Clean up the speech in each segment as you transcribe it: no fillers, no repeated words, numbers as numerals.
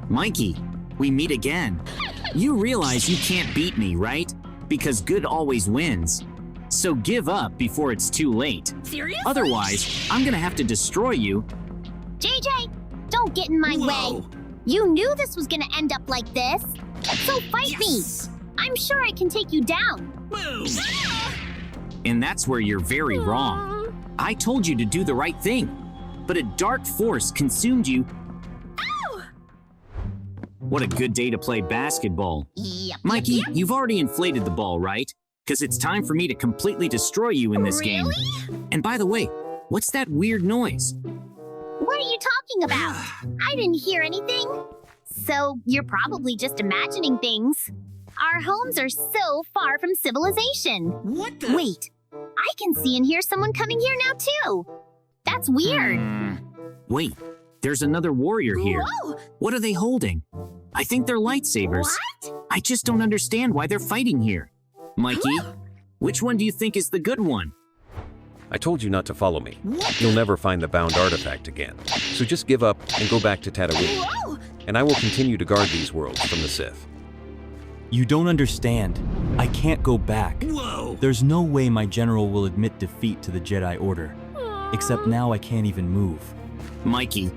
Mikey, we meet again. You realize you can't beat me, right? Because good always wins. So give up before it's too late. Seriously? Otherwise, I'm gonna have to destroy you. JJ, don't get in my way. You knew this was gonna end up like this. So fight me. I'm sure I can take you down. Boom. And that's where you're very wrong. I told you to do the right thing, but a dark force consumed you. Ow! What a good day to play basketball. Yep. Mikey, you've already inflated the ball, right? Because it's time for me to completely destroy you in this game. And by the way, what's that weird noise? What are you talking about? I didn't hear anything. So you're probably just imagining things. Our homes are so far from civilization. What the? Wait, I can see and hear someone coming here now too. That's weird. Wait, there's another warrior here. Whoa! What are they holding? I think they're lightsabers. What? I just don't understand why they're fighting here. Mikey, which one do you think is the good one? I told you not to follow me. What? You'll never find the bound artifact again. So just give up and go back to Tatooine. Whoa! And I will continue to guard these worlds from the Sith. You don't understand. I can't go back. Whoa! There's no way my general will admit defeat to the Jedi Order. Except now I can't even move. Mikey,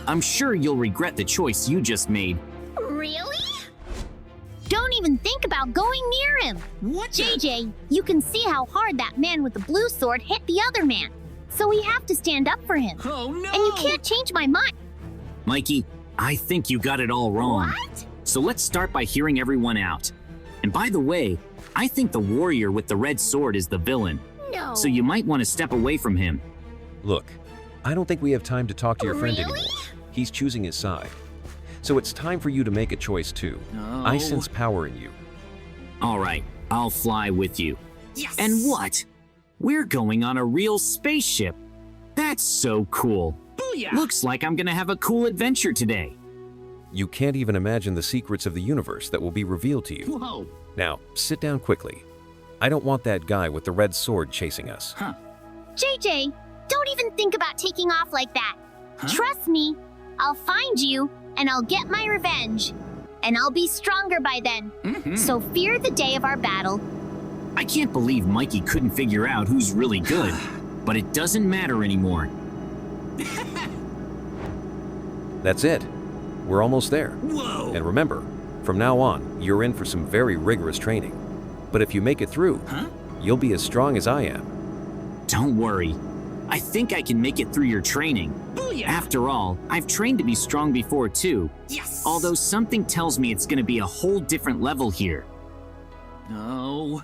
I'm sure you'll regret the choice you just made. Really? Don't even think about going near him. What the? JJ, you can see how hard that man with the blue sword hit the other man. So we have to stand up for him. Oh no! And you can't change my mind. Mikey, I think you got it all wrong. What? So let's start by hearing everyone out. And by the way, I think the warrior with the red sword is the villain. No. So you might want to step away from him. Look, I don't think we have time to talk to your friend Really? anymore. He's choosing his side. So it's time for you to make a choice too. No. I sense power in you. All right, I'll fly with you. Yes! And what? We're going on a real spaceship. That's so cool. Booyah! Looks like I'm gonna have a cool adventure today. You can't even imagine the secrets of the universe that will be revealed to you. Whoa! Now, sit down quickly. I don't want that guy with the red sword chasing us. Huh? JJ, don't even think about taking off like that. Huh? Trust me, I'll find you and I'll get my revenge. And I'll be stronger by then. Mm-hmm. So fear the day of our battle. I can't believe Mikey couldn't figure out who's really good, but it doesn't matter anymore. That's it. We're almost there. Whoa! And remember, from now on, you're in for some very rigorous training. But if you make it through, Huh? you'll be as strong as I am. Don't worry. I think I can make it through your training. Booyah! After all, I've trained to be strong before too, Yes! although something tells me it's gonna be a whole different level here. No.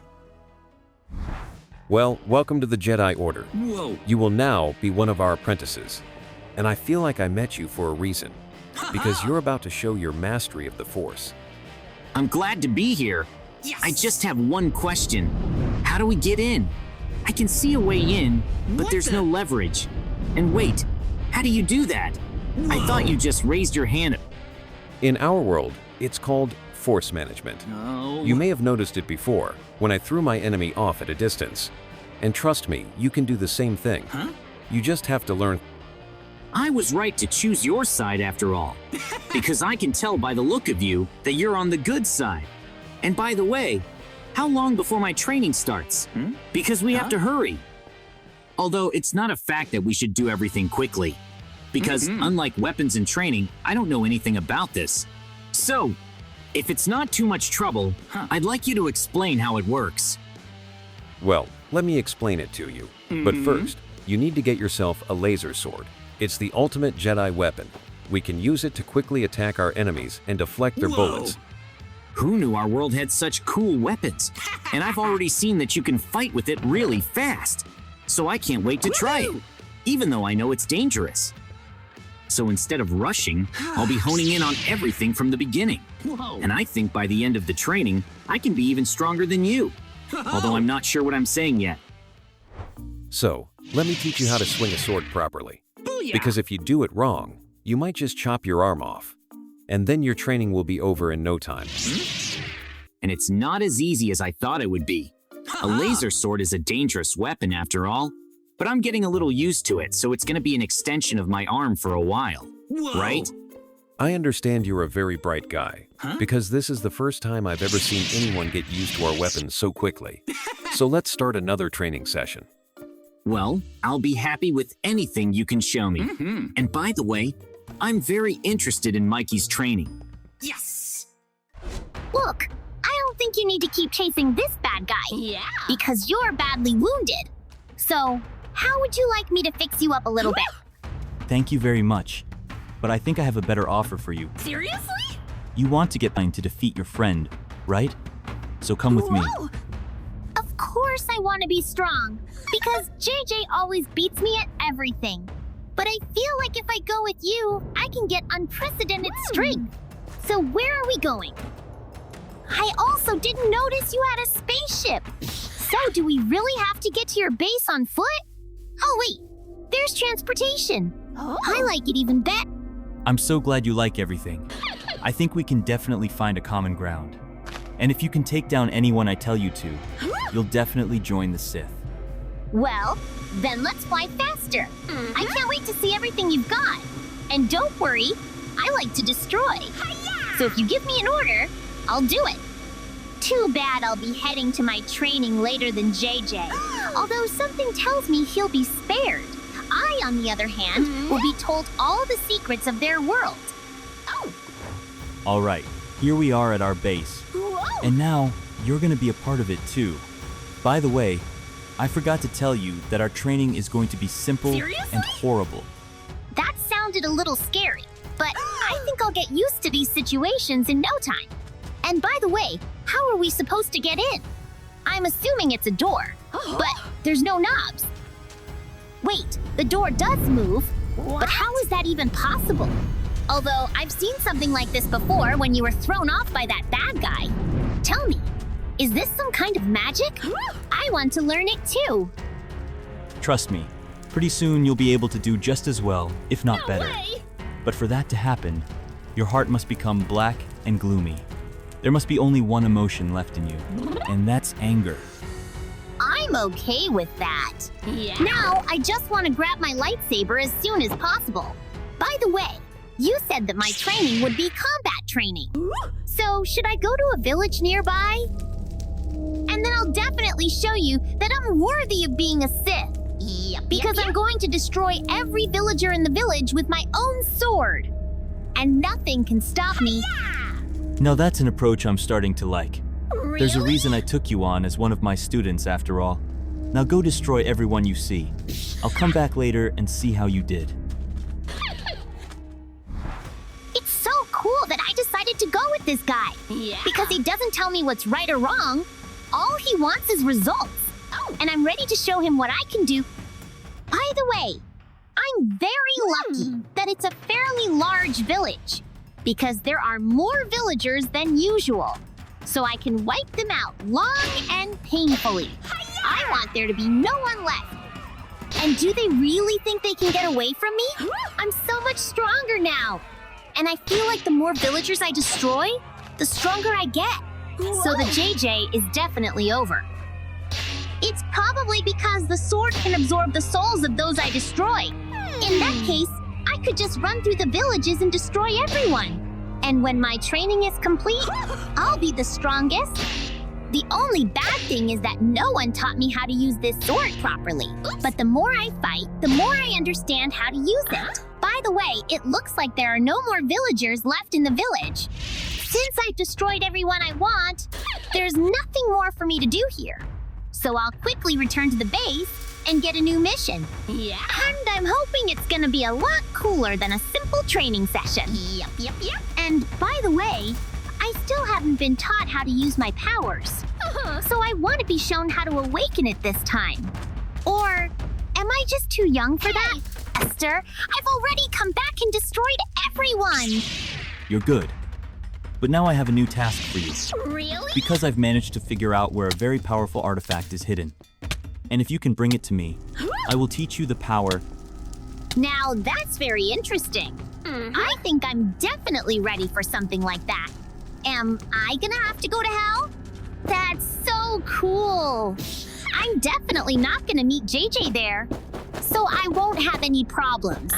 Well, welcome to the Jedi Order. Whoa! You will now be one of our apprentices. And I feel like I met you for a reason. Because you're about to show your mastery of the Force. I'm glad to be here. Yes! I just have one question. How do we get in? I can see a way in, but What there's the- no leverage. And wait, how do you do that? I Whoa. thought you just raised your hand. In our world, it's called Force Management. No. You may have noticed it before, when I threw my enemy off at a distance. And trust me, you can do the same thing. Huh? You just have to learn. I was right to choose your side after all, because I can tell by the look of you that you're on the good side. And by the way, how long before my training starts? Because we have Huh? to hurry. Although it's not a fact that we should do everything quickly, because unlike weapons and training, I don't know anything about this. So, if it's not too much trouble, I'd like you to explain how it works. Well, let me explain it to you. But first, you need to get yourself a laser sword. It's the ultimate Jedi weapon. We can use it to quickly attack our enemies and deflect their Whoa. bullets. Who knew our world had such cool weapons? And I've already seen that you can fight with it really fast. So I can't wait to try it, Woohoo! even though I know it's dangerous. So instead of rushing, I'll be honing in on everything from the beginning. Whoa! And I think by the end of the training, I can be even stronger than you. Although I'm not sure what I'm saying yet. So, let me teach you how to swing a sword properly. Booyah! Because if you do it wrong, you might just chop your arm off. And then your training will be over in no time. And it's not as easy as I thought it would be. A laser sword is a dangerous weapon after all, but I'm getting a little used to it, so it's gonna be an extension of my arm for a while, Whoa. right? I understand you're a very bright guy, because this is the first time I've ever seen anyone get used to our weapons so quickly. So let's start another training session. Well, I'll be happy with anything you can show me. And by the way, I'm very interested in Mikey's training. Yes! Look, I don't think you need to keep chasing this bad guy. Yeah! Because you're badly wounded. So, how would you like me to fix you up a little bit? Thank you very much. But I think I have a better offer for you. Seriously? You want to get mine to defeat your friend, right? So come with me. Whoa. Of course I want to be strong, because JJ always beats me at everything. But I feel like if I go with you, I can get unprecedented strength. So where are we going? I also didn't notice you had a spaceship. So do we really have to get to your base on foot? Oh wait, there's transportation. Oh. I like it even better. I'm so glad you like everything. I think we can definitely find a common ground. And if you can take down anyone I tell you to, you'll definitely join the Sith. Well, then let's fly faster. I can't wait to see everything you've got. And don't worry, I like to destroy. So if you give me an order, I'll do it. Too bad I'll be heading to my training later than JJ. Although something tells me he'll be spared. I, on the other hand, will be told all the secrets of their world. All right, here we are at our base. And now, you're gonna be a part of it too. By the way, I forgot to tell you that our training is going to be simple and horrible. That sounded a little scary, but I think I'll get used to these situations in no time. And by the way, how are we supposed to get in? I'm assuming it's a door, but there's no knobs. Wait, the door does move, but how is that even possible? Although I've seen something like this before when you were thrown off by that bad guy. Tell me, is this some kind of magic? I want to learn it too. Trust me, pretty soon you'll be able to do just as well, if not better. But for that to happen, your heart must become black and gloomy. There must be only one emotion left in you, and that's anger. I'm okay with that. Yeah. Now, I just want to grab my lightsaber as soon as possible. By the way, you said that my training would be combat training. So, should I go to a village nearby? And then I'll definitely show you that I'm worthy of being a Sith. Because I'm going to destroy every villager in the village with my own sword. And nothing can stop me. Now that's an approach I'm starting to like. Really? There's a reason I took you on as one of my students after all. Now go destroy everyone you see. I'll come back later and see how you did. It's so cool that I decided to go with this guy. Yeah. Because he doesn't tell me what's right or wrong. All he wants is results. And I'm ready to show him what I can do. By the way, I'm very lucky that it's a fairly large village. Because there are more villagers than usual. So I can wipe them out long and painfully. I want there to be no one left. And do they really think they can get away from me? I'm so much stronger now. And I feel like the more villagers I destroy, the stronger I get. So the JJ is definitely over. It's probably because the sword can absorb the souls of those I destroy. In that case, I could just run through the villages and destroy everyone. And when my training is complete, I'll be the strongest. The only bad thing is that no one taught me how to use this sword properly. But the more I fight, the more I understand how to use it. By the way, it looks like there are no more villagers left in the village. Since I've destroyed everyone I want, there's nothing more for me to do here. So I'll quickly return to the base and get a new mission. Yeah. And I'm hoping it's gonna be a lot cooler than a simple training session. Yep. And by the way, I still haven't been taught how to use my powers. So I want to be shown how to awaken it this time. Or am I just too young for that? Esther, I've already come back and destroyed everyone. You're good. But now I have a new task for you. Really? Because I've managed to figure out where a very powerful artifact is hidden. And if you can bring it to me, I will teach you the power. Now that's very interesting. I think I'm definitely ready for something like that. Am I gonna have to go to hell? That's so cool. I'm definitely not gonna meet JJ there, so I won't have any problems.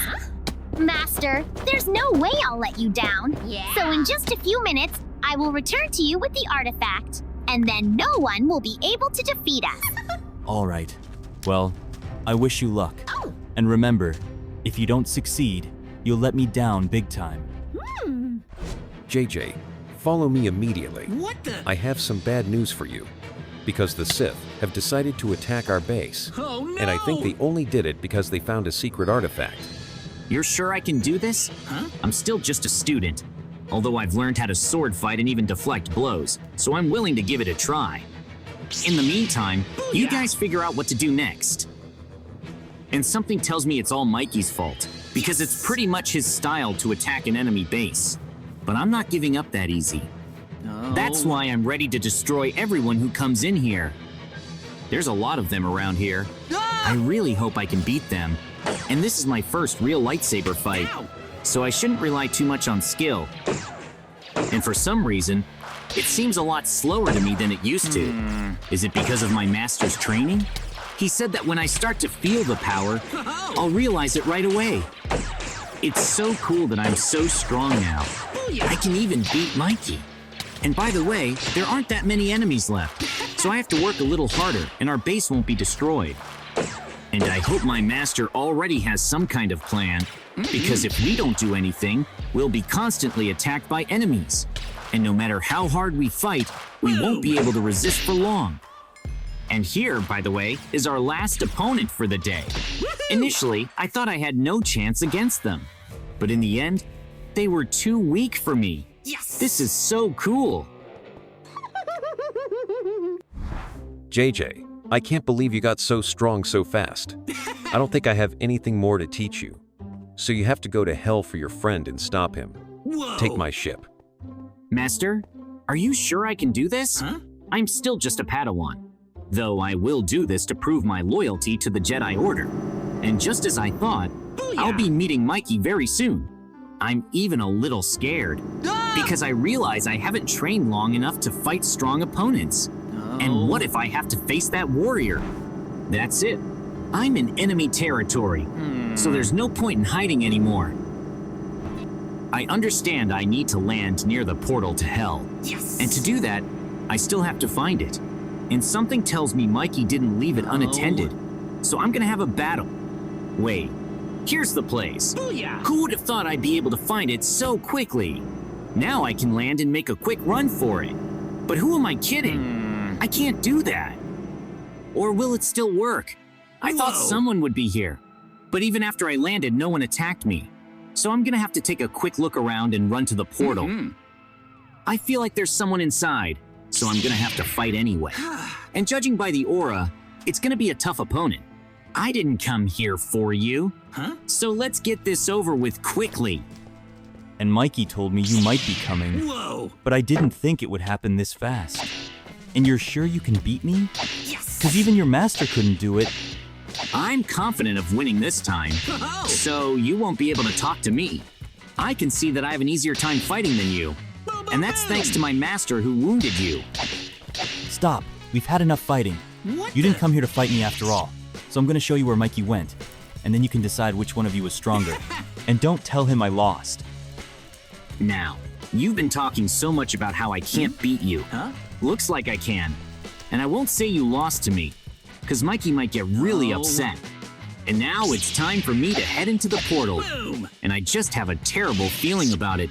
Master, there's no way I'll let you down. Yeah. So in just a few minutes, I will return to you with the artifact. And then no one will be able to defeat us. All right. Well, I wish you luck. Oh. And remember, if you don't succeed, you'll let me down big time. JJ, follow me immediately. What the? I have some bad news for you. Because the Sith have decided to attack our base. Oh no! And I think they only did it because they found a secret artifact. You're sure I can do this? Huh? I'm still just a student. Although I've learned how to sword fight and even deflect blows, so I'm willing to give it a try. In the meantime, you Booyah! guys figure out what to do next. And something tells me it's all Mikey's fault, because it's pretty much his style to attack an enemy base. But I'm not giving up that easy. No. That's why I'm ready to destroy everyone who comes in here. There's a lot of them around here. I really hope I can beat them. And this is my first real lightsaber fight, Ow! so I shouldn't rely too much on skill. And for some reason, it seems a lot slower to me than it used to. Is it because of my master's training? He said that when I start to feel the power, I'll realize it right away. It's so cool that I'm so strong now. I can even beat Mikey. And by the way, there aren't that many enemies left, so I have to work a little harder and our base won't be destroyed. And I hope my master already has some kind of plan, because if we don't do anything, we'll be constantly attacked by enemies. And no matter how hard we fight, we won't be able to resist for long. And here, by the way, is our last opponent for the day. Initially, I thought I had no chance against them. But in the end, they were too weak for me. Yes! This is so cool. JJ, I can't believe you got so strong so fast. I don't think I have anything more to teach you. So you have to go to hell for your friend and stop him. Whoa! Take my ship. Master, are you sure I can do this? Huh? I'm still just a Padawan. Though I will do this to prove my loyalty to the Jedi Order. And just as I thought, Booyah! I'll be meeting Mikey very soon. I'm even a little scared, because I realize I haven't trained long enough to fight strong opponents. No. And what if I have to face that warrior? That's it. I'm in enemy territory, so there's no point in hiding anymore. I understand I need to land near the portal to hell. Yes! And to do that, I still have to find it. And something tells me Mikey didn't leave it unattended, so I'm gonna have a battle. Wait, here's the place. Booyah! Who would have thought I'd be able to find it so quickly? Now I can land and make a quick run for it. But who am I kidding? I can't do that. Or will it still work? I thought Whoa. someone would be here. But even after I landed, no one attacked me. So I'm gonna have to take a quick look around and run to the portal. I feel like there's someone inside, so I'm gonna have to fight anyway. And judging by the aura, it's gonna be a tough opponent. I didn't come here for you. Huh? So let's get this over with quickly. And Mikey told me you might be coming, Whoa! but I didn't think it would happen this fast. And you're sure you can beat me? Yes! Because even your master couldn't do it. I'm confident of winning this time, Oh! so you won't be able to talk to me. I can see that I have an easier time fighting than you. And that's thanks to my master who wounded you. Stop. We've had enough fighting. What You didn't the- come here to fight me after all. So I'm going to show you where Mikey went. And then you can decide which one of you was stronger. And don't tell him I lost. Now, you've been talking so much about how I can't beat you. Huh? Looks like I can. And I won't say you lost to me, because Mikey might get really No. upset. And now it's time for me to head into the portal. Boom! And I just have a terrible feeling about it.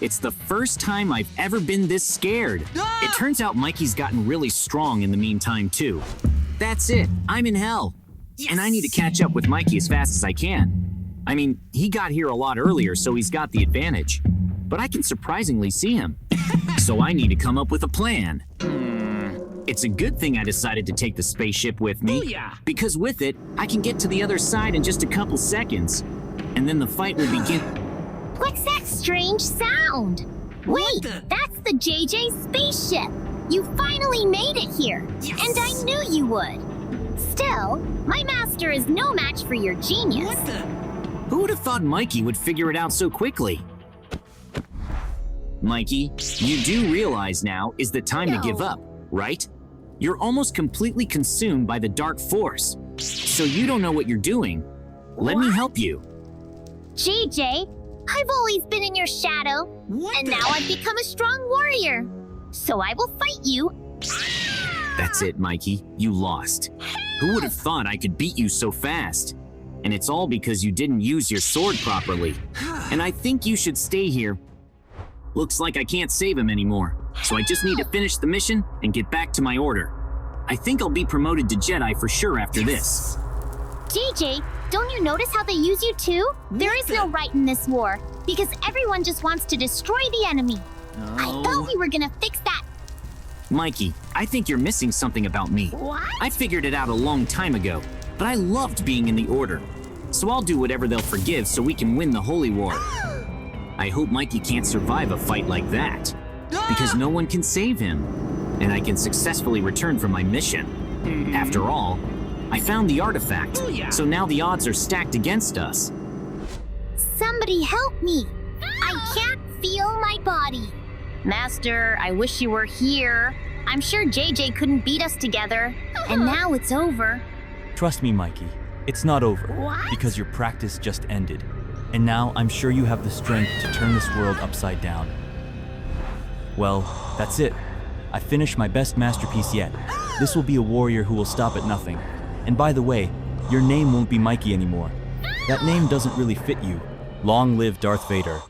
It's the first time I've ever been this scared. Ah! It turns out Mikey's gotten really strong in the meantime, too. That's it. I'm in hell. Yes! And I need to catch up with Mikey as fast as I can. I mean, he got here a lot earlier, so he's got the advantage. But I can surprisingly see him. So I need to come up with a plan. It's a good thing I decided to take the spaceship with me, Booyah! because with it, I can get to the other side in just a couple seconds. And then the fight will begin. What's that strange sound? Wait, the- that's the JJ spaceship. You finally made it here. Yes! And I knew you would. Still, my master is no match for your genius. What the? Who would have thought Mikey would figure it out so quickly? Mikey, you do realize now is the time to give No. up, right? You're almost completely consumed by the dark force. So you don't know what you're doing. Let me help you. JJ, I've always been in your shadow, and now I've become a strong warrior. So I will fight you. That's it, Mikey. You lost. Who would have thought I could beat you so fast? And it's all because you didn't use your sword properly. And I think you should stay here. Looks like I can't save him anymore, so I just need to finish the mission and get back to my order. I think I'll be promoted to Jedi for sure after this. JJ, don't you notice how they use you too? There is no right in this war, because everyone just wants to destroy the enemy. I thought we were gonna fix that. Mikey, I think you're missing something about me. What? I figured it out a long time ago, but I loved being in the Order. So I'll do whatever they'll forgive so we can win the Holy War. I hope Mikey can't survive a fight like that, because no one can save him, and I can successfully return from my mission. After all, I found the artifact, so now the odds are stacked against us. Somebody help me. I can't feel my body. Master, I wish you were here. I'm sure JJ couldn't beat us together, and now it's over. Trust me, Mikey. It's not over, What? because your practice just ended. And now I'm sure you have the strength to turn this world upside down. Well, that's it. I finished my best masterpiece yet. This will be a warrior who will stop at nothing. And by the way, your name won't be Mikey anymore. That name doesn't really fit you. Long live Darth Vader.